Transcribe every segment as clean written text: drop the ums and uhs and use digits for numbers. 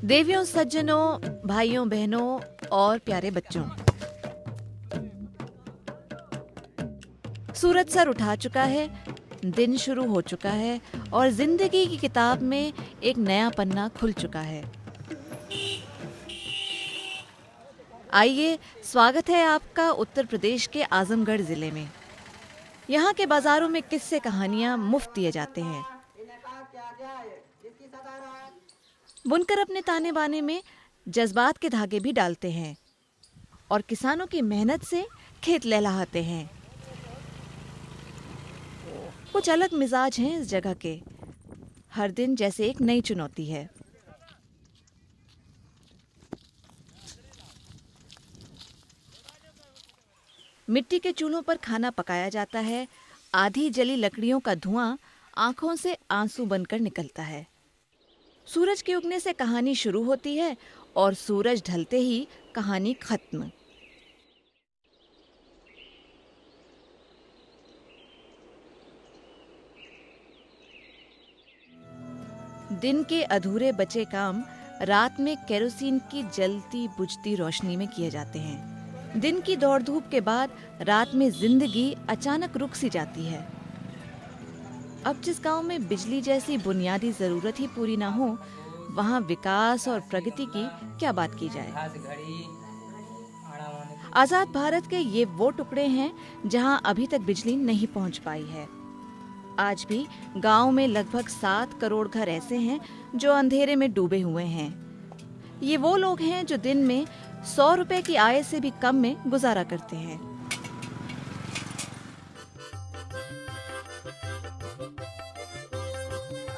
देवियों, सज्जनों, भाइयों बहनों और प्यारे बच्चों, सूरज सर उठा चुका है, दिन शुरू हो चुका है और जिंदगी की किताब में एक नया पन्ना खुल चुका है। आइए, स्वागत है आपका उत्तर प्रदेश के आजमगढ़ जिले में। यहाँ के बाजारों में किस्से कहानियाँ मुफ्त दिए जाते हैं। बुनकर अपने ताने बाने में जज्बात के धागे भी डालते हैं और किसानों की मेहनत से खेत लहलहाते हैं। कुछ अलग मिजाज हैं इस जगह के। हर दिन जैसे एक नई चुनौती है। मिट्टी के चूल्हों पर खाना पकाया जाता है। आधी जली लकड़ियों का धुआं आंखों से आंसू बनकर निकलता है। सूरज के उगने से कहानी शुरू होती है और सूरज ढलते ही कहानी खत्म। दिन के अधूरे बचे काम रात में केरोसिन की जलती बुझती रोशनी में किए जाते हैं। दिन की दौड़ धूप के बाद रात में जिंदगी अचानक रुक सी जाती है। अब जिस गांव में बिजली जैसी बुनियादी जरूरत ही पूरी ना हो, वहां विकास और प्रगति की क्या बात की जाए। आजाद भारत के ये वो टुकड़े हैं जहां अभी तक बिजली नहीं पहुंच पाई है। आज भी गांव में लगभग 7 करोड़ घर ऐसे हैं जो अंधेरे में डूबे हुए हैं। ये वो लोग हैं जो दिन में 100 रुपए की आय से भी कम में गुजारा करते हैं।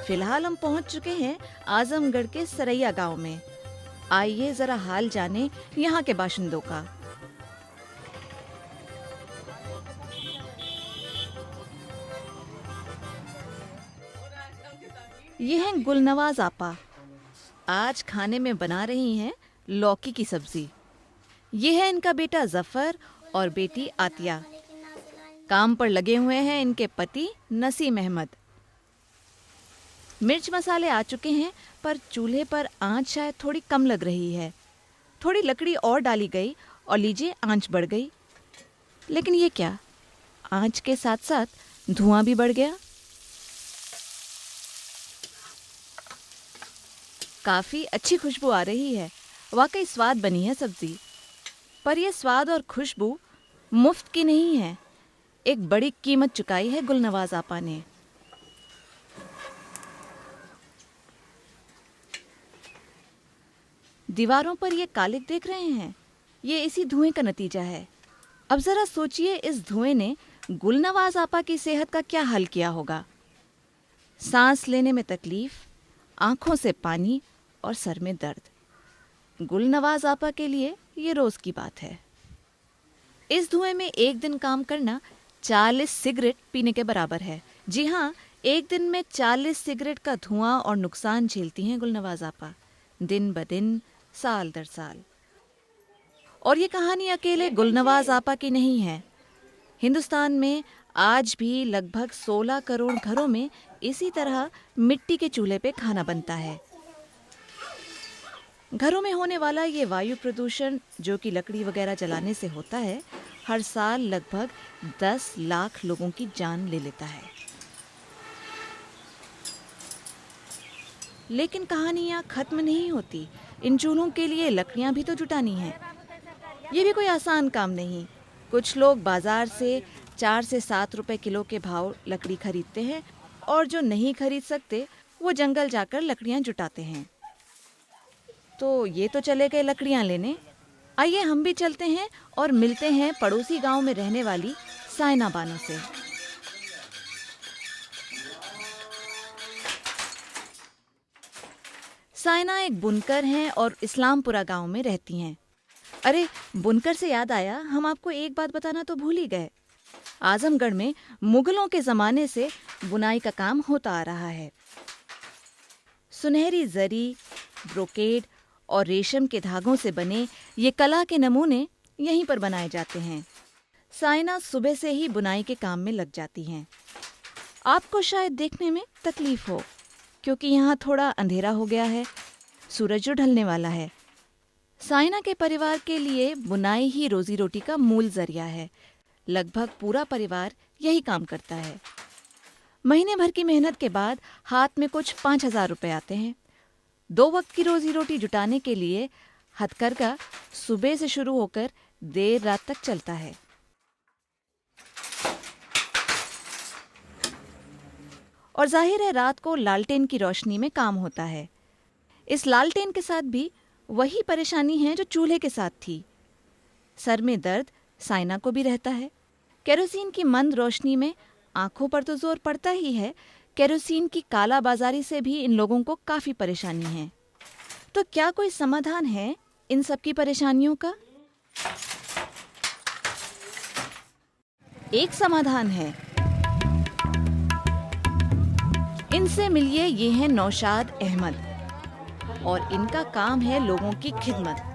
फिलहाल हम पहुंच चुके हैं आजमगढ़ के सरैया गांव में। आइए जरा हाल जाने यहाँ के बाशिंदों का। ये हैं गुलनवाज आपा। आज खाने में बना रही हैं लौकी की सब्जी। ये है इनका बेटा जफर और बेटी आतिया। काम पर लगे हुए हैं इनके पति नसीम अहमद। मिर्च मसाले आ चुके हैं, पर चूल्हे पर आंच शायद थोड़ी कम लग रही है। थोड़ी लकड़ी और डाली गई और लीजिए आंच बढ़ गई। लेकिन ये क्या, आंच के साथ साथ धुआं भी बढ़ गया। काफी अच्छी खुशबू आ रही है। वाकई स्वाद बनी है सब्जी। पर यह स्वाद और खुशबू मुफ्त की नहीं है। एक बड़ी कीमत चुकाई है गुलनवाज आपा ने। दीवारों पर ये कालिक देख रहे हैं, ये इसी धुएं का नतीजा है। अब जरा सोचिए, इस धुएं ने गुलनवाज आपा की सेहत का क्या हाल किया होगा। सांस लेने में तकलीफ, आंखों से पानी और सर में दर्द। गुलनवाज आपा के लिए ये रोज की बात है। इस धुएं में एक दिन काम करना 40 सिगरेट पीने के बराबर है। जी हाँ, एक दिन में 40 सिगरेट का धुआं और नुकसान झेलती हैं गुलनवाज आपा, दिन ब दिन, साल दर साल। और ये कहानी अकेले गुलनवाज आपा की नहीं है। हिंदुस्तान में आज भी लगभग 16 करोड़ घरों में इसी तरह मिट्टी के चूल्हे पे खाना बनता है। घरों में होने वाला ये वायु प्रदूषण, जो कि लकड़ी वगैरह जलाने से होता है, हर साल लगभग 10 लाख लोगों की जान ले लेता है। लेकिन कहानियां खत्म नहीं होती। इन चूल्हों के लिए लकड़ियां भी तो जुटानी हैं। ये भी कोई आसान काम नहीं। कुछ लोग बाजार से 4 से 7 रुपए किलो के भाव लकड़ी खरीदते हैं और जो नहीं खरीद सकते वो जंगल जाकर लकड़ियां जुटाते हैं। तो ये तो चले गए लकड़ियां लेने। आइए हम भी चलते हैं और मिलते हैं पड़ोसी गांव में रहने वाली साइना बानो से। साइना एक बुनकर हैं और इस्लामपुरा गांव में रहती हैं। अरे, बुनकर से याद आया, हम आपको एक बात बताना तो भूल ही गए। आजमगढ़ में मुगलों के जमाने से बुनाई का काम होता आ रहा है। सुनहरी जरी, ब्रोकेड और रेशम के धागों से बने ये कला के नमूने यहीं पर बनाए जाते हैं। साइना सुबह से ही बुनाई के काम में लग जाती हैं। आपको शायद देखने में तकलीफ हो, क्योंकि यहाँ थोड़ा अंधेरा हो गया है। सूरज जो ढलने वाला है। साइना के परिवार के लिए बुनाई ही रोजी रोटी का मूल जरिया है। लगभग पूरा परिवार यही काम करता है। महीने भर की मेहनत के बाद हाथ में कुछ 5,000 रुपए आते हैं। 2 वक्त की रोजी रोटी जुटाने के लिए हथकरघा सुबह से शुरू होकर देर रात तक चलता है। और जाहिर है रात को लालटेन की रोशनी में काम होता है। इस लालटेन के साथ भी वही परेशानी है जो चूल्हे के साथ थी। सर में दर्द साइना को भी रहता है। केरोसिन की मंद रोशनी में आंखों पर तो जोर पड़ता ही है, केरोसिन की कालाबाजारी से भी इन लोगों को काफी परेशानी है। तो क्या कोई समाधान है इन सब की परेशानियों का? एक समाधान है। इनसे मिलिए, ये हैं नौशाद अहमद और इनका काम है लोगों की खिदमत।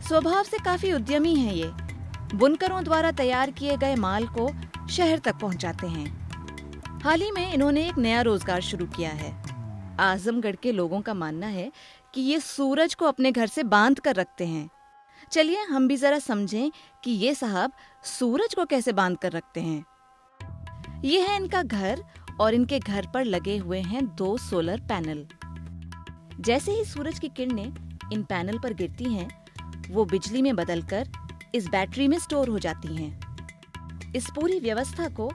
स्वभाव से काफी उद्यमी हैं ये। बुनकरों द्वारा तैयार किए गए माल को शहर तक पहुंचाते हैं। हाल ही में इन्होंने एक नया रोजगार शुरू किया है। आजमगढ़ के लोगों का मानना है कि ये सूरज को अपने घर से बांध कर रखते हैं। चलिए हम भी जरा समझें कि ये साहब सूरज को कैसे बांध कर रखते हैं। ये है इनका घर और इनके घर पर लगे हुए हैं 2 सोलर पैनल। जैसे ही सूरज की किरणें इन पैनल पर गिरती हैं, वो बिजली में बदलकर इस बैटरी में स्टोर हो जाती हैं। इस पूरी व्यवस्था को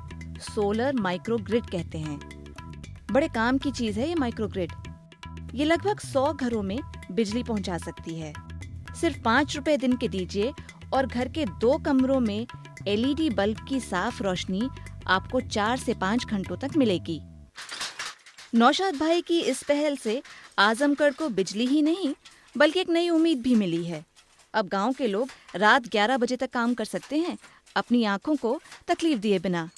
सोलर माइक्रोग्रिड कहते हैं। बड़े काम की चीज है ये माइक्रोग्रिड। ये लगभग 100 घरों में बिजली पहुंचा सकती है। सिर्फ 5 रुपए दिन के दीजिए और घर के 2 कमरों में LED बल्ब की साफ रोशनी आपको 4 से 5 घंटों तक मिलेगी। नौशाद भाई की इस पहल से आजमगढ़ को बिजली ही नहीं बल्कि एक नई उम्मीद भी मिली है। अब गांव के लोग रात 11 बजे तक काम कर सकते हैं, अपनी आंखों को तकलीफ दिए बिना।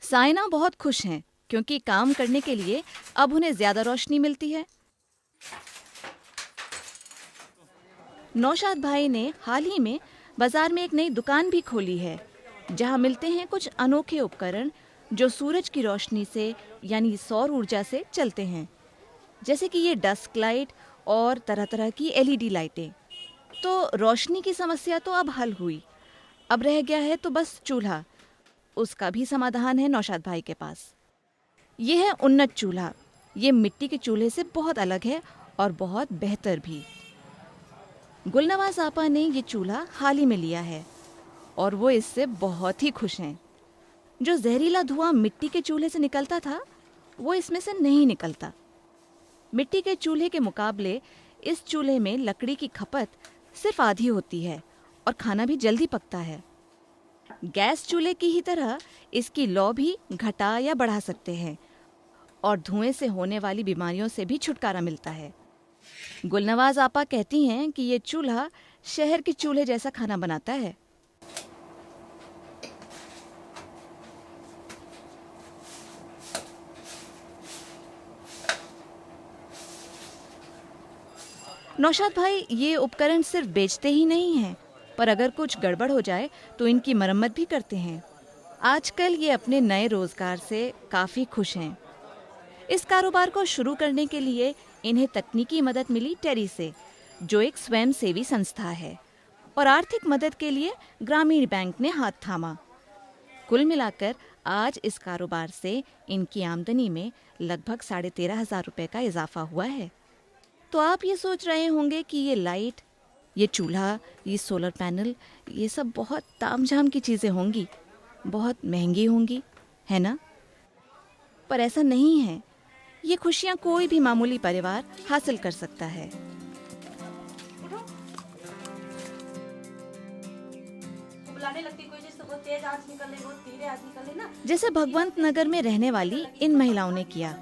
साइना बहुत खुश हैं क्योंकि काम करने के लिए अब उन्हें ज्यादा रोशनी मिलती है। नौशाद भाई ने हाल ही में बाजार में एक नई दुकान भी खोली है, जहां मिलते हैं कुछ अनोखे उपकरण जो सूरज की रोशनी से यानी सौर ऊर्जा से चलते हैं, जैसे कि ये डस्क लाइट और तरह तरह की LED लाइटें। तो रोशनी की समस्या तो अब हल हुई, अब रह गया है तो बस चूल्हा। उसका भी समाधान है नौशाद भाई के पास। ये है उन्नत चूल्हा। ये मिट्टी के चूल्हे से बहुत अलग है और बहुत बेहतर भी। गुलनवाज आपा ने ये चूल्हा हाल ही में लिया है और वो इससे बहुत ही खुश हैं। जो जहरीला धुआं मिट्टी के चूल्हे से निकलता था, वो इसमें से नहीं निकलता। मिट्टी के चूल्हे के मुकाबले इस चूल्हे में लकड़ी की खपत सिर्फ आधी होती है और खाना भी जल्दी पकता है। गैस चूल्हे की ही तरह इसकी लौ भी घटा या बढ़ा सकते हैं और धुएं से होने वाली बीमारियों से भी छुटकारा मिलता है। गुलनवाज आपा कहती हैं कि ये चूल्हा शहर के चूल्हे जैसा खाना बनाता है। नौशाद भाई ये उपकरण सिर्फ बेचते ही नहीं हैं, पर अगर कुछ गड़बड़ हो जाए तो इनकी मरम्मत भी करते हैं। आजकल ये अपने नए रोजगार से काफी खुश हैं। इस कारोबार को शुरू करने के लिए इन्हें तकनीकी मदद मिली टेरी से, जो एक स्वयंसेवी संस्था है, और आर्थिक मदद के लिए ग्रामीण बैंक ने हाथ थामा। कुल मिलाकर आज इस कारोबार से इनकी आमदनी में लगभग 13,500 रुपए का इजाफा हुआ है। तो आप ये सोच रहे होंगे कि ये लाइट, ये चूल्हा, ये सोलर पैनल, ये सब बहुत तामझाम की चीज़ें होंगी, बहुत महंगी होंगी, है ना? पर ऐसा नहीं है। ये खुशियाँ कोई भी मामूली परिवार हासिल कर सकता है। जैसे भगवंत नगर में रहने वाली इन महिलाओं ने किया।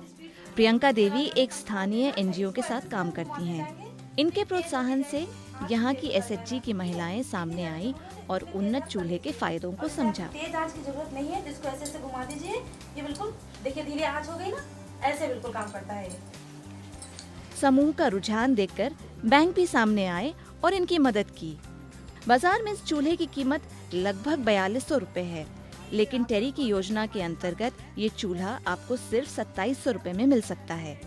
प्रियंका देवी एक स्थानीय NGO के साथ काम करती हैं। इनके प्रोत्साहन से यहाँ की SHG की महिलाएं सामने आई और उन्नत चूल्हे के फायदों को समझा। तेज आंच की जरूरत नहीं है, जिसको ऐसे ऐसे घुमा दीजिए, ये बिल्कुल देखिए धीरे आंच हो गई ना, ऐसे बिल्कुल काम करता है। समूह का रुझान देखकर बैंक भी सामने आए और इनकी मदद की। बाजार में इस चूल्हे की कीमत लगभग 4200 रुपए है, लेकिन टेरी की योजना के अंतर्गत ये चूल्हा आपको सिर्फ 2700 रुपए में मिल सकता है।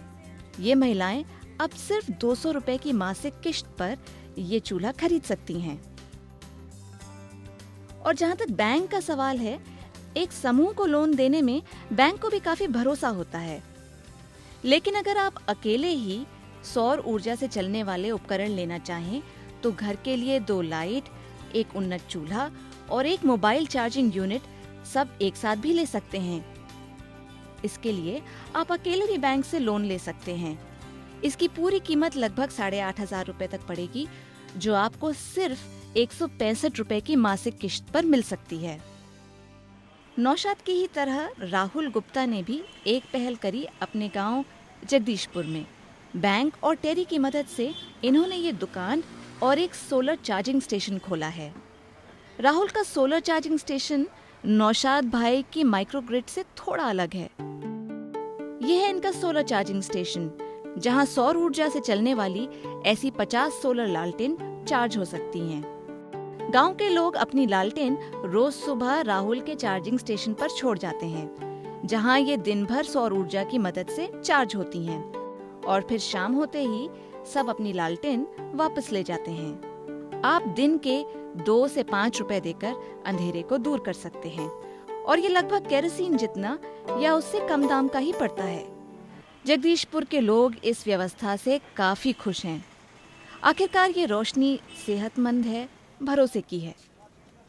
ये महिलाएं अब सिर्फ 200 रुपए की मासिक किश्त पर ये चूल्हा खरीद सकती हैं। और जहां तक बैंक का सवाल है, एक समूह को लोन देने में बैंक को भी काफी भरोसा होता है। लेकिन अगर आप अकेले ही सौर ऊर्जा से चलने वाले उपकरण लेना चाहें, तो घर के लिए 2 लाइट, एक उन्नत चूल्हा और एक मोबाइल चार्जिंग यूनिट सब एक साथ भी ले सकते हैं। इसके लिए आप अकेले भी बैंक से लोन ले सकते हैं। इसकी पूरी कीमत लगभग 8,500 रुपए तक पड़ेगी, जो आपको सिर्फ 165 रुपए की मासिक किश्त पर मिल सकती है। नौशाद की ही तरह राहुल गुप्ता ने भी एक पहल करी अपने गांव जगदीशपुर में। बैंक और टेरी की मदद से इन्होंने ये दुकान और एक सोलर चार्जिंग स्टेशन खोला है। राहुल का सोलर चार्जिंग स्टेशन नौशाद भाई की माइक्रोग्रिड से थोड़ा अलग है। यह है इनका सोलर चार्जिंग स्टेशन, जहां सौर ऊर्जा से चलने वाली ऐसी 50 सोलर लालटेन चार्ज हो सकती हैं। गांव के लोग अपनी लालटेन रोज सुबह राहुल के चार्जिंग स्टेशन पर छोड़ जाते हैं, जहां ये दिन भर सौर ऊर्जा की मदद से चार्ज होती हैं और फिर शाम होते ही सब अपनी लालटेन वापस ले जाते हैं। आप दिन के 2 से 5 रुपए देकर अंधेरे को दूर कर सकते हैं और ये लगभग केरोसिन जितना या उससे कम दाम का ही पड़ता है। जगदीशपुर के लोग इस व्यवस्था से काफी खुश हैं। आखिरकार ये रोशनी सेहतमंद है, भरोसे की है।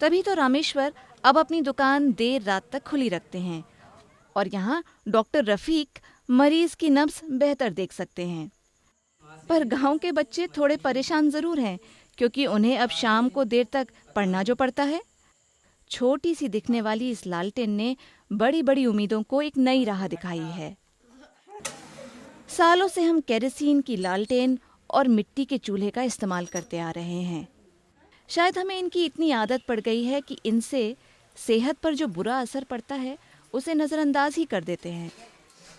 तभी तो रामेश्वर अब अपनी दुकान देर रात तक खुली रखते हैं और यहाँ डॉक्टर रफीक मरीज की नब्ज बेहतर देख सकते हैं। पर गांव के बच्चे थोड़े परेशान जरूर हैं, क्योंकि उन्हें अब शाम को देर तक पढ़ना जो पड़ता है। छोटी सी दिखने वाली इस लालटेन ने बड़ी बड़ी उम्मीदों को एक नई राह दिखाई है। सालों से हम केरोसिन की लालटेन और मिट्टी के चूल्हे का इस्तेमाल करते आ रहे हैं। शायद हमें इनकी इतनी आदत पड़ गई है कि इनसे सेहत पर जो बुरा असर पड़ता है उसे नज़रअंदाज ही कर देते हैं।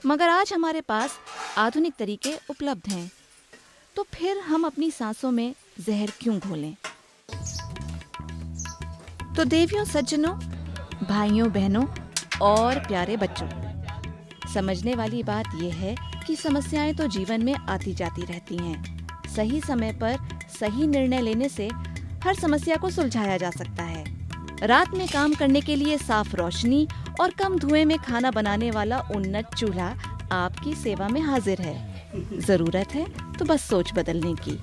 मगर आज हमारे पास आधुनिक तरीके उपलब्ध हैं, तो फिर हम अपनी सांसों में जहर क्यों घोलें? तो देवियों, सज्जनों, भाइयों बहनों और प्यारे बच्चों, समझने वाली बात यह है कि समस्याएं तो जीवन में आती जाती रहती हैं। सही समय पर सही निर्णय लेने से हर समस्या को सुलझाया जा सकता है। रात में काम करने के लिए साफ रोशनी और कम धुएं में खाना बनाने वाला उन्नत चूल्हा आपकी सेवा में हाजिर है। जरूरत है तो बस सोच बदलने की।